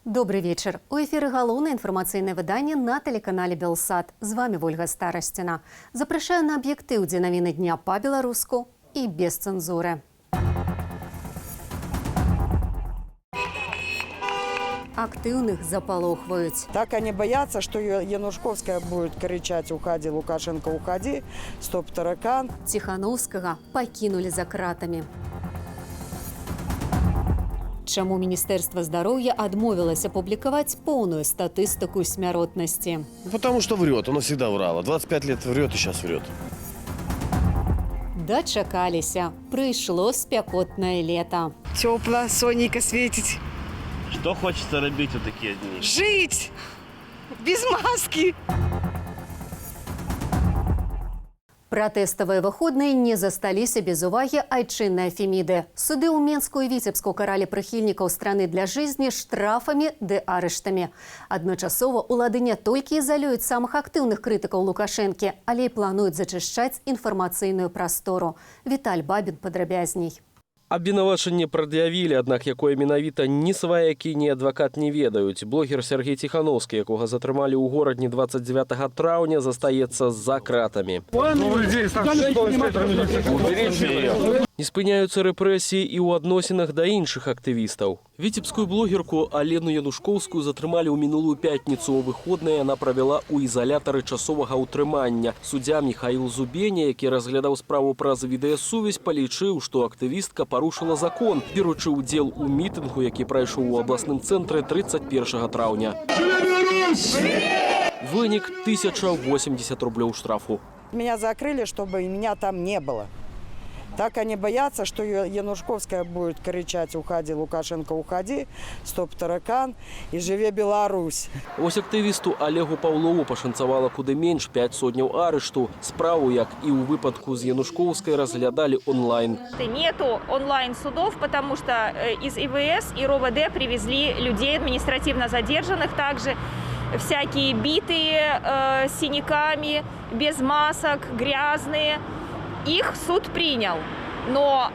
Добрый вечер. У эфіры галоўнае інфармацыйнае выданне на тэлеканале Белсат. З вами Ольга Старасціна. Запрашаю на аб'ектыў, дзе навіны дня па-беларуску і без цэнзуры. Активных запалохваюць. Так они боятся, что Янушковская будет кричать «Уходи, Лукашенко, уходи! Стоп, таракан!». Тихановскага пакінулі за кратамі. Чаму Міністэрства здароўя адмовілася публікаваць поўную статыстыку смяротнасці? Потому что врет, она всегда врала. 25 лет врет и сейчас врет. Дачакаліся. Прыйшло спякотнае лето. Тепло, сонненько светить. Что хочется робить в такие дни? Жить! Без маски! Пратэставыя выходныя не засталіся без увагі айчыннай Феміды. Суды ў Менску і Віцебску каралі прыхільнікаў страны для жизни штрафамі ды арыштамі. Адначасова улады не толькі ізалююць самых актыўных крытыкаў Лукашэнкі, але і плануюць зачышчаць інфармацыйную прастору. Віталь Бабін падрабязней. Абвінавачанне прад'явілі, аднак якое менавіта ні сваякі, ні адвакат не ведаюць. Блогер Сергей Тихановскі, якога затрымалі ў горадні 29 траўня, застаецца за кратамі. Не спыняюцца рэпрэсіі і ў адносінах да іншых актывістаў. Віцебскую блогерку Алену Янушковскую затрымалі ў мінулую пятніцу. У выходныя яна правяла ў ізалятары часовага ўтрымання. Суддзя Михаил Зубеня, які разглядаў справу праз відэасувязь, палічыў, што актывістка парушыла закон, беручы ўдзел у мітынгу, які прайшоў у абласным цэнтры 31 траўня. Вынік – 1080 рублёў штрафу. Меня закрыли, чтобы меня там не было. Так они боятся, что Янушковская будет кричать «Уходи, Лукашенко, уходи! Стоп, таракан! И живе Беларусь!». Ось актывісту Олегу Павлову пашанцавала куды менш 5 сотняў арышту. Справу, як і ў выпадку з Янушковскай, разглядалі онлайн. Нету онлайн-судов, потому что из ИВС и РОВД привезли людей административно задержанных, также всякие битые, с синяками, без масок, грязные. Их суд принял, но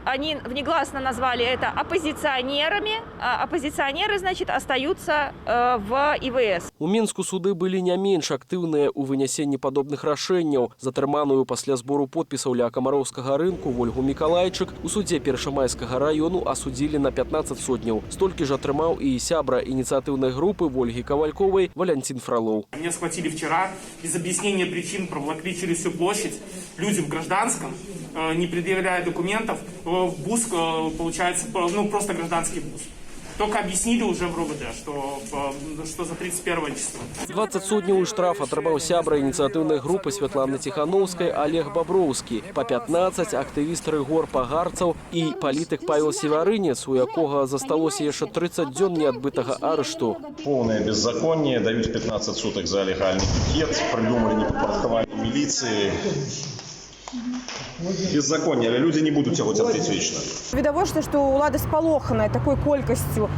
они внегласно назвали это оппозиционерами. Оппозиционеры, значит, остаются в ИВС. У Менску суды былі не менш актыўныя ў вынясенні падобных рашэнняў. Затрыманую пасля збору подпісаў ля Камароўскага рынку Ольгу Мікалайчык у суде Першамайскага району асудзілі на 15 сотняў. Столькі ж атрымаў і сябра ініцыятыўнай групы Ольги Ковальковой Валентин Фролов. Меня схватили вчера, без объяснения причин проволокли через всю площадь. Люди в гражданском, не предъявляя документов, бус, получается, ну, просто гражданский бус. Только объяснили уже в РОВД, что за 31 число. 20 сотняў штраф атрымаў сябра ініцыятыўнай групы Святланы Тихановскай Олег Бобровскі. Па 15 актывіст Рыгор Пагарцаў і палітык Павел Севарынец, у якога засталося яшчэ 30 дзён неадбытага арышту. Полное беззаконие, дают 15 суток за легальный пикет, придумали неподпорядкование милиции. Беззаконие, але люди не будут его терпеть вечно. Відавочна, што ўлада спалоханая такой колькасцю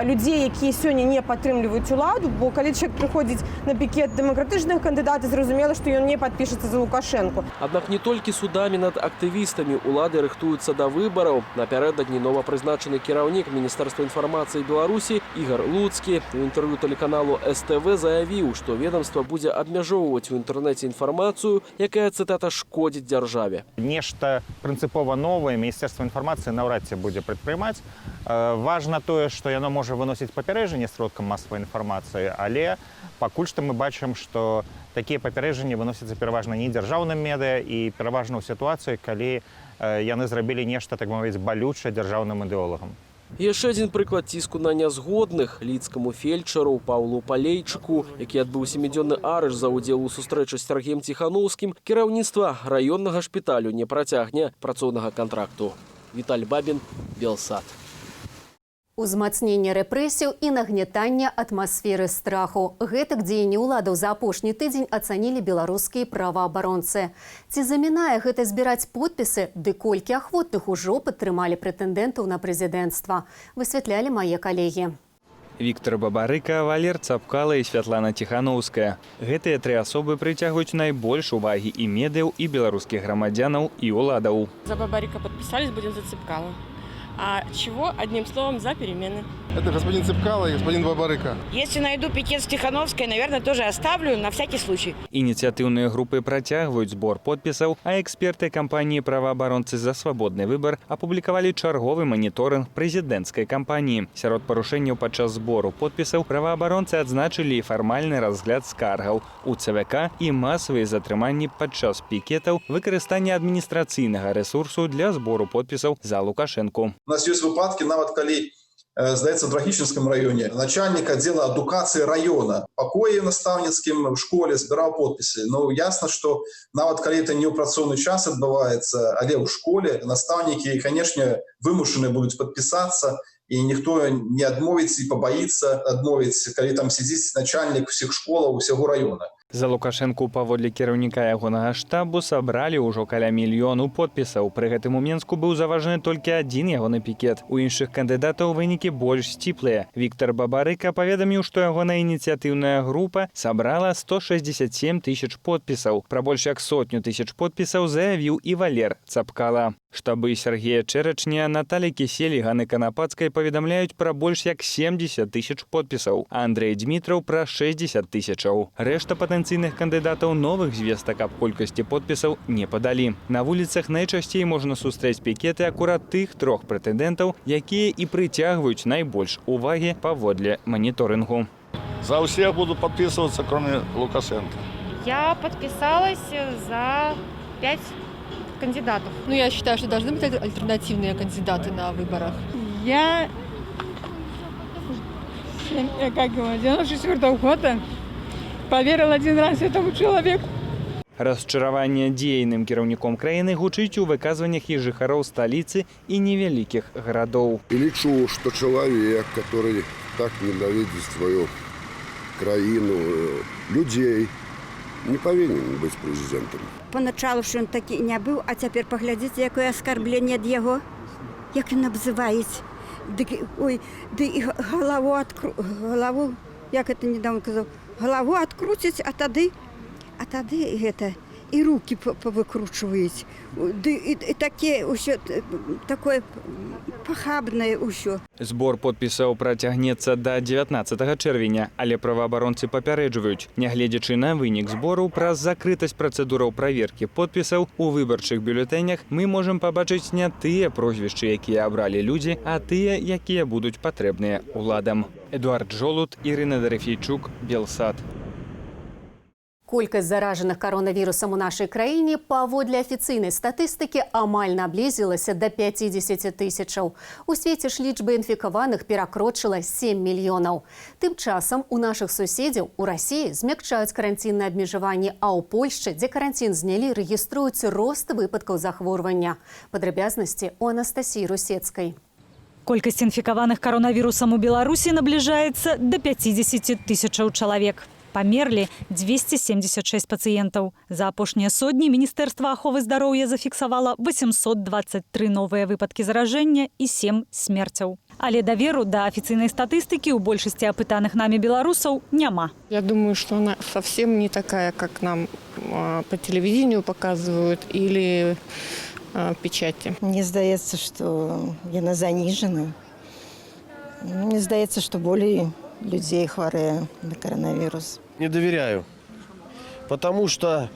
людзей, якія сёння не падтрымліваюць уладу, бо калі чалавек прыходзіць на пікет дэмакратычных кандыдатаў, зразумела, што ён не падпішацца за Лукашэнку. Аднак не толькі судамі над актывістамі улады рыхтуюцца да выбараў. Напярэдадні новапрызначаны кіраўнік Міністэрства інфармацыі Беларусі Ігор Луцкі у інтэрв'ю тэлеканалу СТВ заявіў, што ведомства будзе абмяжоўваць у інтэрнэце інфармацыю, якая, цытата, шкодзіць дзяржаве. Нешта прынцыпова новае Міністэрства інфармацыі наўрад ці будзе прадпрымаць. Важна тое, што яно можа выносіць папярэджанне сродкам масавай інфармацыі, але пакуль што мы бачым, што такія папярэджанні выносяцца пераважна не дзяржаўным медыа і пераважна ў сітуацыі, калі яны зрабілі нешта, так мовіць, балючае дзяржаўным ідэолагам. Яшчэ адзін прыклад ціску на нязгодных. Лідскаму фельчару Паўлу Палейчыку, які адбыў 7-дзённы арышт за ўдзел у сустрэчы з Сергеем Тихановскім, кіраўніцтва раённага шпіталю не працягне працоўнага кантракту. Віталь Бабін, Белсат. Узмацненне рэпрэсіў і нагнятання атмасферы страху. Гэтак дзеянні ўладаў за апошні тыдзень ацанілі беларускія праваабаронцы. Ці замінае гэта збіраць подпісы, ды колькі ахвотных ужо падтрымалі прэтэндэнтаў на прэзідэнцтва, высвятлялі мае калегі. Віктор Бабарыка, Валер Цапкала і Святлана Тихановская. Гэтыя тры асобы прыцягваюць найбольш увагі і медыяў, і беларускіх грамадзянаў, і ўладаў. За Бабарыка подписались, будем за Цапкала. А чего? Одним словом, за перемены. Это господин Цепкало и господин Бабарыка. Если найду пикет с Тихановской, наверное, тоже оставлю на всякий случай. Ініцыятыўныя групы працягваюць збор подпісаў, а эксперты кампаніі «Праваабаронцы за свабодны выбар» апублікавалі чарговы маніторынг прэзідэнцкай кампаніі. Сярод парушэнняў падчас збору подпісаў праваабаронцы адзначылі і фармальны разгляд скаргаў у ЦВК і масавыя затрыманні падчас пікетаў, выкарыстанне адміністрацыйнага рэсурсу для збору подпісаў за Лукашэнку. У нас ёсць выпадкі, нават калі здаецца, в Драгічынскім раёне начальник аддзела адукацыі раёна пакоі настаўніцкім в школе збіраў подпісы. Ну, ясна, што нават калі это не ў працоўны час адбываецца, але ў школе настаўнікі, канешне, вымушаны будуць падпісацца, і ніхто не адмовіць і пабаіцца адмовіць, калі там сядзіць начальнік усіх школаў усяго раёна. За Лукашэнку паводле кіраўніка ягонага штабу сабралі ўжо каля мільёну подпісаў. Пры гэтым у Менску быў заважаны толькі адзін ягоны пікет. У іншых кандыдатаў вынікі больш сціплыя. Віктор Бабарыка паведаміў, што ягоная ініцыятыўная група сабрала 167 тысяч подпісаў. Пра больш як 100 тысяч подпісаў заявіў і Валер Цапкала. Штабы Сергея Чэрачня, Наталі Кісель і Ганы Канапацкай паведамляюць пра больш як 70 тысяч подпісаў, а Андрэй Дмітраў пра 60 тысячаў. Рэшта патэнцыйных кандыдатаў новых звестак аб колькасці подпісаў не падалі. На вуліцах найчасцей можна сустрэць пікеты акурат тых трох прэтэндэнтаў, якія і прыцягваюць найбольш увагі паводле маніторынгу. За всех буду подписываться, кроме Лукашенко. Я подписалась за 5 кандидатов. Ну, я считаю, что должны быть альтернативные кандидаты на выборах. Я, как говорю, 94-го года поверил один раз этому человеку. Расчараванне дзейным кіраўніком краіны гучыць у выказваннях і жыхароў сталіцы і невялікіх гарадоў. И лечу, что человек, который так ненавидит свою краину, людей, не повинен быть президентом. Поначалу, що він такий не був, а тепер поглядіть, яке оскорблення від його, як він обзиває. Ой, голову, як це недавно казав, голову відкрутять, а тоді і руки повикручують. І таке, таке пахабне усе. Збор подпісаў працягнецца да 19 чэрвеня, але праваабаронцы папярэджваюць, нягледзячы на вынік збору, праз закрытасць працэдураў праверкі подпісаў у выбарчых бюлетэнях мы можам пабачыць не тыя прозвішчы, якія абралі людзі, а тыя, якія будуць патрэбныя уладам. Эдуард Жолуд, Ірына Дарафейчук, Белсад. Колькасць заражаных коронавірусам у нашай краіне паводле афіцыйнай статыстыкі амаль наблізілася да 50 тысячаў. У свеце ж лічба інфікаваных перакрочыла 7 мільёнаў. Тым часам у нашых суседзяў у Расіі змякчаюць каранцінныя абмежаванні, а ў Польшчы, дзе каранцін знялі, рэгіструюць рост выпадкаў захворвання. Падрабязнасці у Анастасіі Русецкай. Колькасць інфікаваных коронавірусам у Беларусі набліжаецца да 50 тысячаў чалавек. Памерлі 276 пацыентаў. За апошнія сотні Міністэрства аховы здароўя зафіксавала 823 новыя выпадкі заражэння і 7 смерцяў. Але даверу да афіцыйнай статыстыкі ў большасці апытаных намі беларусаў няма. Я думаю, что она совсем не такая, как нам по телевидению показывают или в печати. Мне здаецца, што яна занижена. Мне здаецца, што болей людей хворее на коронавирус. Не доверяю, потому что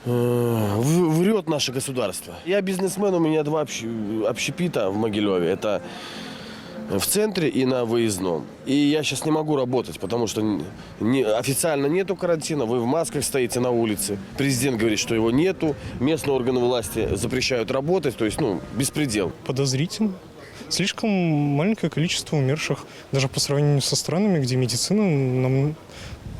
врет наше государство. Я бизнесмен, у меня 2 общепита в Могилеве. Это в центре и на выездном. И я сейчас не могу работать, потому что официально нету карантина, вы в масках стоите на улице. Президент говорит, что его нету, местные органы власти запрещают работать, то есть, беспредел. Подозрительно. Слишком маленькое количество умерших, даже по сравнению со странами, где медицина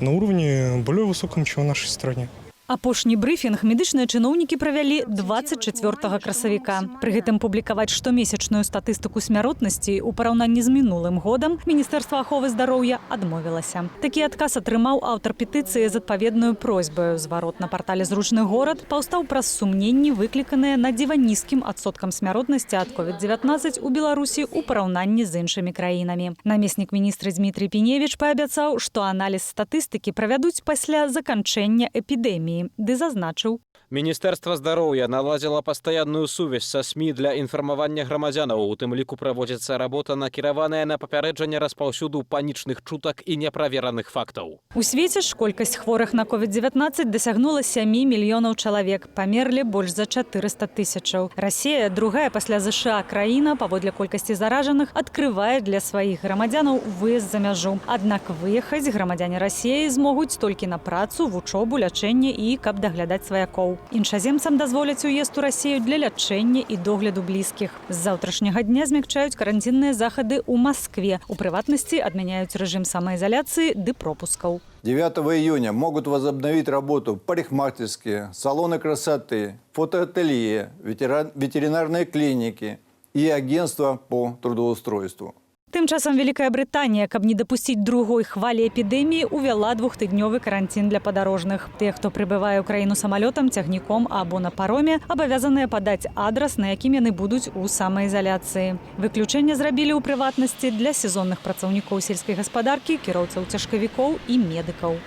на уровне более высоком, чем в нашей стране. Апошні брыфінг медычныя чыноўнікі правялі 24 красавіка. Пры гэтым публікаваць штомесячную статыстыку смяротнасці ў параўнанні з мінулым годам Міністэрства аховы здароўя адмовілася. Такі адказ атрымаў аўтар петыцыі з адпаведнаю просьбаю. Зварот на партале «Зручны горад» паўстаў праз сумненні, выкліканыя надзіва нізкім адсоткам смяротнасці ад COVID-19 у Беларусі ў параўнанні з іншымі краінамі. Намеснік міністра Дмітрий Піневіч паабяцаў, што аналіз статыстыкі правядуць пасля заканчэння эпідэміі. Ды зазначыў. Міністэрства здароўя наладзіла пастаянную сувязь са СМІ для інфармавання грамадзянаў. У тым ліку праводзіцца работа, накіраваная на папярэджанне распаўсюду панічных чутак і неправераных фактаў. У свеце ж колькасць хворых на COVID-19 дасягнула 7 мільёнаў чалавек. Памерлі больш за 400 тысячаў. Расія, другая пасля ЗША краіна, паводле колькасці заражаных, адкрывае для сваіх грамадзянаў выезд за мяжу. Аднак выехаць грамадзяне Расіі змогуць толькі на працу, вучобу, лячэнне і каб даглядаць сваякоў. Іншаземцам дазволяць уезд у Расію для лячэння і догляду блізкіх. З заўтрашняга дня змякчаюць карантинныя захады ў Маскве. У прыватнасці адмяняюць рэжым самаізаляцыі ды пропускаў. 9 июня могут возобновить работу парикмахерские, салоны красоты, фотоателье, ветеринарные клиники и агентства по трудоустройству. Тым часам Вялікая Брытанія, каб не дапусціць другой хвалі эпідэміі, увяла 2-тыднёвы карантин для падарожных. Тыя, хто прыбывае ў краіну самалётам, цягніком або на пароме, абавязаныя падаць адрас, на якім яны будуць у самаізаляцыі. Выключэнне зрабілі ў прыватнасці для сезонных працаўнікоў сельскай гаспадаркі, кіроўцаў цяжкавікоў і медыкаў.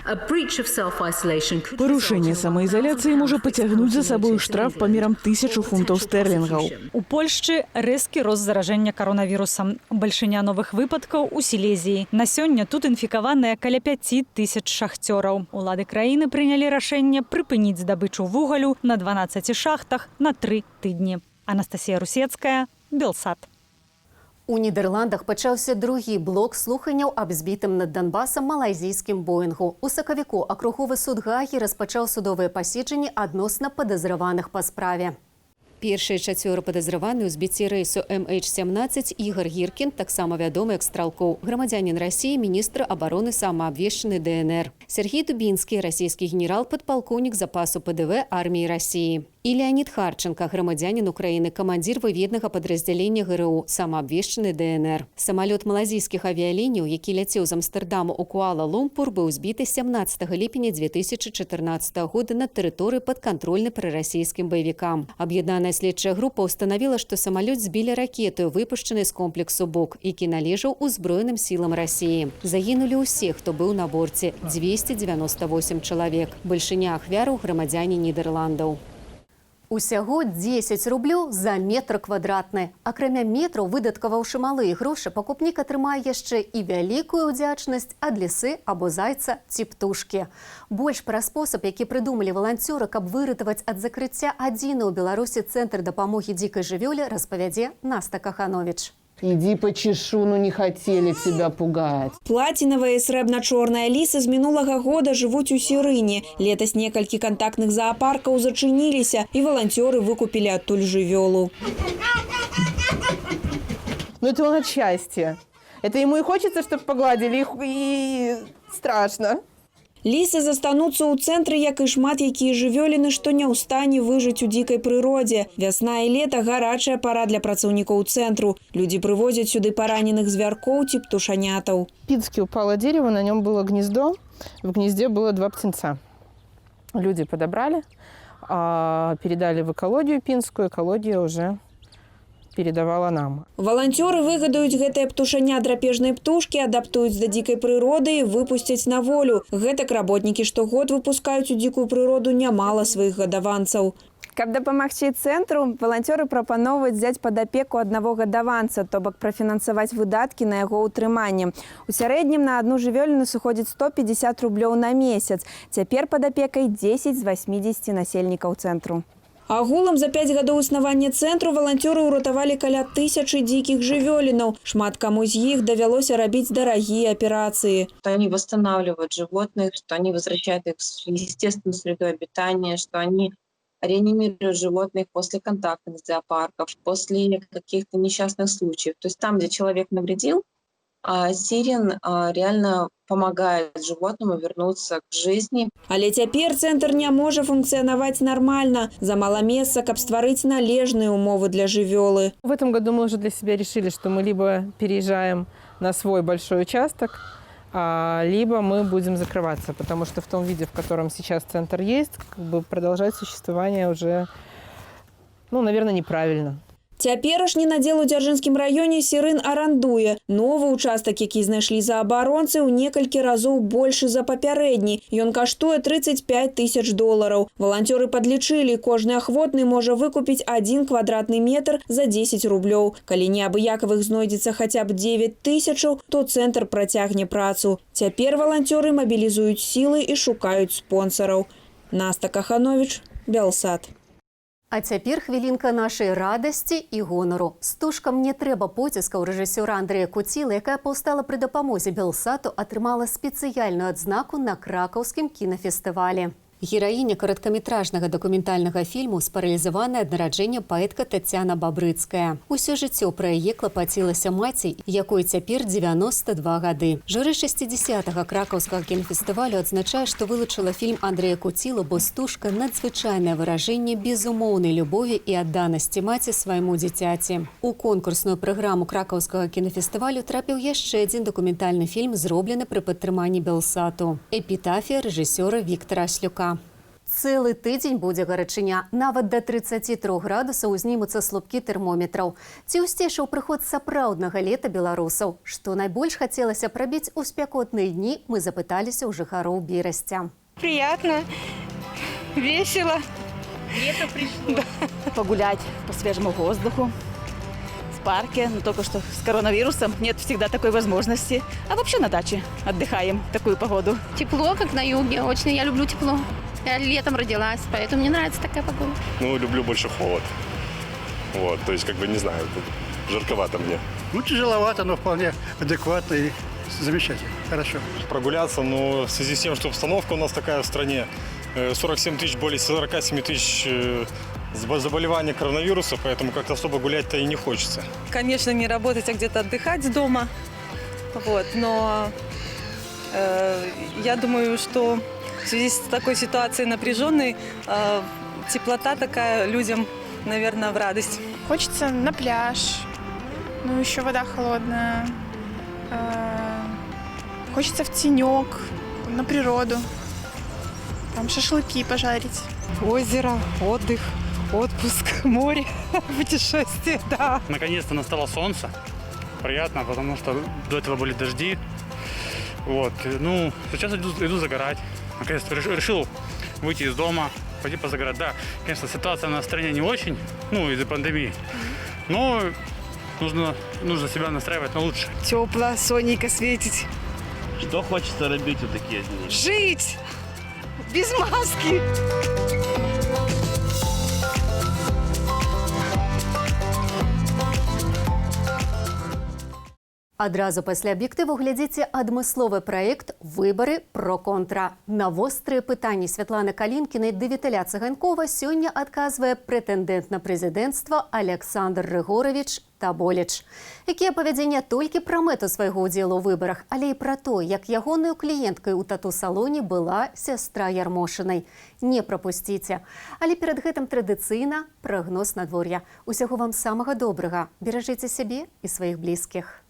Парушэнне самаізаляцыі можа пацягнуць за сабою штраф памерам 1000 фунтаў стэрлінгаў. У Польшчы рэзкі рост заражэння каронавірусам. Бальшыня новых выпадкаў у Сілезіі. На сёння тут інфікаваныя каля 5000 шахцёраў. Улады краіны прынялі рашэнне прыпыніць здабычу вугалю на 12 шахтах на 3 тыдні. Анастасія Русецкая, Белсат. У Нідерландах пачаўся другі блок слуханняў аб збітым над Донбасам малайзійскім Боінгу. У сакавіку акруговы суд Гагі распачаў судовыя паседжанні адносна падазраваных па справе. Першыя 4 падазраваны ў збіцці рэйсу MH17 Ігор Гіркін, таксама вядомы як Стралкоў, грамадзянін Расіі, міністр абароны самаабвешчаны ДНР. Сергей Дубінскі, расійскі генерал-падпалкоўнік запасу ПДВ арміі Расіі. І Леонид Харченко, грамадзянін Украіны, камандзір выведнага падраздзялення ГРУ, самаабвешчаны ДНР. Самалёт малазійскіх авіялініяў, які ляцеў з Амстэрдаму ў Куала-Лумпур, быў збіты 17 ліпеня 2014 года на тэрыторыі падкантрольнай прарасійскім баевікам. Аб'яднаная следчая група ўстанавіла, што самалёт збілі ракетаю, выпушчанай з комплексу БУК, які належаў узброеным сілам Расіі. Загінулі ўсе, хто быў на борце, 298 чалавек. Бальшыня ахвяраў грамадзяне Нідерландаў. Усяго 10 рублёў за метр квадратны. Акрамя метраў, выдаткаваўшы малыя грошы, пакупнік атрымае яшчэ і вялікую ўдзячнасць ад лісы або зайца ці птушкі. Больш пра спосаб, які прыдумалі валанцёры, каб выратаваць ад закрыцця адзіны ў Беларусі цэнтр дапамогі дзікай жывёле, распавядзе Наста Каханович. Иди почешу, ну не хотели тебя пугать. Платиновая и срэбна-чорная лісы з мінулага года жывуць у Сірыні. Летась некалькі кантактных зоопаркаў зачыніліся, і валанцёры выкупілі адтуль жывёлу. Ну это он от счастья. Это ему и хочется, чтобы погладили, и страшно. Лісы застануцца ў цэнтры, як і шмат якія жывёліны, што не ў стане выжыць у дзікай прыродзе. Вясна і лета – гарачая пара для працаўнікоў цэнтру. Людзі прывозяць сюды параненых звяркоў ці птушанятаў. Пински упало дерево, на нем было гнездо. В гнезде было 2 птенца. Люди подобрали, передали в экологию пинскую, экология уже передавала нам. Валанцёры выгадаюць гэтыя птушаня драпежнай птушкі, адаптуюць да дзікай прыроды і выпусцяць на волю. Гэтак работнікі штогод выпускаюць у дзікую прыроду нямала сваіх гадаванцаў. Каб дапамагчы цэнтру, валанцёры прапаноўваюць взяць пад апеку аднаго гадаванца, то бок прафінансаваць выдаткі на яго ўтрыманне. У сярэднім на адну жывёліну сыходзіць 150 рублёў на месяц. Цяпер пад апекай 10 з 80 насельнікаў цэнтру. Агулам за 5 гадоў існавання цэнтру валанцёры ўратавалі каля 1000 дзікіх жывёлінаў. Шмат каму з іх давялося рабіць дарагія аперацыі. Они восстанавливают животных, что они возвращают их в естественную среду обитания, что они реанимируют животных после контактных зоопарков, после каких-то несчастных случаев. То есть там, где человек навредил, Сирен реально помогает животному вернуться к жизни. Але цяпер цэнтр не можа функцыянаваць нармальна. Замала месца, каб стварыць належныя умовы для жывёлы. В этом году мы уже для себя решили, что мы либо переезжаем на свой большой участок, либо мы будем закрываться, потому что в том виде, в котором сейчас центр есть, как бы продолжать существование уже, наверное, неправильно. Цяперашні надзел у Дзяржынскім раёне Сірын арандуе. Новы участак, які знайшлі за абаронцы, ў некалькі разоў большы за папярэдні. Ён каштуе $35 000. Валанцёры падлічылі, кожны ахвотны можа выкупіць 1 квадратны метр за 10 рублёў. Калі неабыякавых знойдзецца хаця б 9 000, то цэнтр працягне працу. Цяпер валанцёры мабілізуюць сілы і шукаюць спонсараў. Наста Каханович, Белсат. А цяпер хвілінка нашай радасці і гонару. Стужкам не трэба поціскаў рэжысёра Андрэя Куцілы, якая паўстала пры дапамозе Белсату, атрымала спецыяльную адзнаку на кракаўскім кінафестывалі. Гераіня кароткаметражнага дакументальнага фільму спаралізаваная ад нараджэння паэтка Тацяна Бабрыцкая. Усё жыццё пра яе клапацілася маці, якой цяпер 92 гады. Журы 60-га кракаўскага кінафестывалю адзначае, што вылучыла фільм Андрэя Куцілы, бо стужка надзвычайнае выражэнне безумоўнай любові і адданасці маці свайму дзіцяці. У конкурсную праграму кракаўскага кінафестывалю трапіў яшчэ адзін дакументальны фільм, зроблены пры падтрыманні Белсату. Эпітафія рэжысёра Віктара Аслюка. Цэлы тыдзень будзе гарачыня. Нават да 33 градусаў узнімуцца слупкі тэрмометраў. Ці ўсцешыў прыход сапраўднага лета беларусаў? Што найбольш хацелася прабіць у спякотныя дні, мы запыталіся ў жыхароў Берасця. Приятно, весело. Лето пришло. Погулять по свежему воздуху. В парке, но только что с коронавирусом нет всегда такой возможности. А вообще на даче отдыхаем в такую погоду. Тепло, как на юге. Очень я люблю тепло. Я летом родилась, поэтому мне нравится такая погода. Ну, люблю больше холод. Вот, то есть, как бы, не знаю, жарковато мне. Ну, тяжеловато, но вполне адекватно и замечательно. Хорошо. Прогуляться, но в связи с тем, что обстановка у нас такая в стране, 47 тысяч, более 47 тысяч заболеваний коронавируса, поэтому как-то особо гулять-то и не хочется. Конечно, не работать, а где-то отдыхать дома. Вот, но я думаю, что в связи с такой ситуацией напряженной, теплота такая людям, наверное, в радость. Хочется на пляж, ну еще вода холодная. Хочется в тенек, на природу, там шашлыки пожарить. Озеро, отдых, отпуск, море, путешествие, да. Наконец-то настало солнце. Приятно, потому что до этого были дожди. Вот, ну, сейчас иду загорать. Наконец-то решил выйти из дома, пойти позагорать. Да, конечно, ситуация на стране не очень, ну, из-за пандемии. Но нужно себя настраивать на лучше. Тепло, сонненько светить. Что хочется робить в такие дни? Жить! Без маски! Адразу пасля аб'ектыву глядзіце адмысловы праект «Выбары про-контра». На вострыя пытанні Святланы Калінкінай ды Віталя Цыганкова сёння адказвае прэтэндэнт на прэзідэнцтва Александр Рыгорович Таболіч, які апавядзе не толькі пра мэту свайго ўдзелу ў выбарах, але і пра то, як ягонаю кліенткай у тату-салоне была сястра Ярмошынай. Не прапусціце. Але перад гэтым традыцыйна прагноз надвор'я. Усяго вам самага добрага. Беражыце сябе і сваіх блізкіх.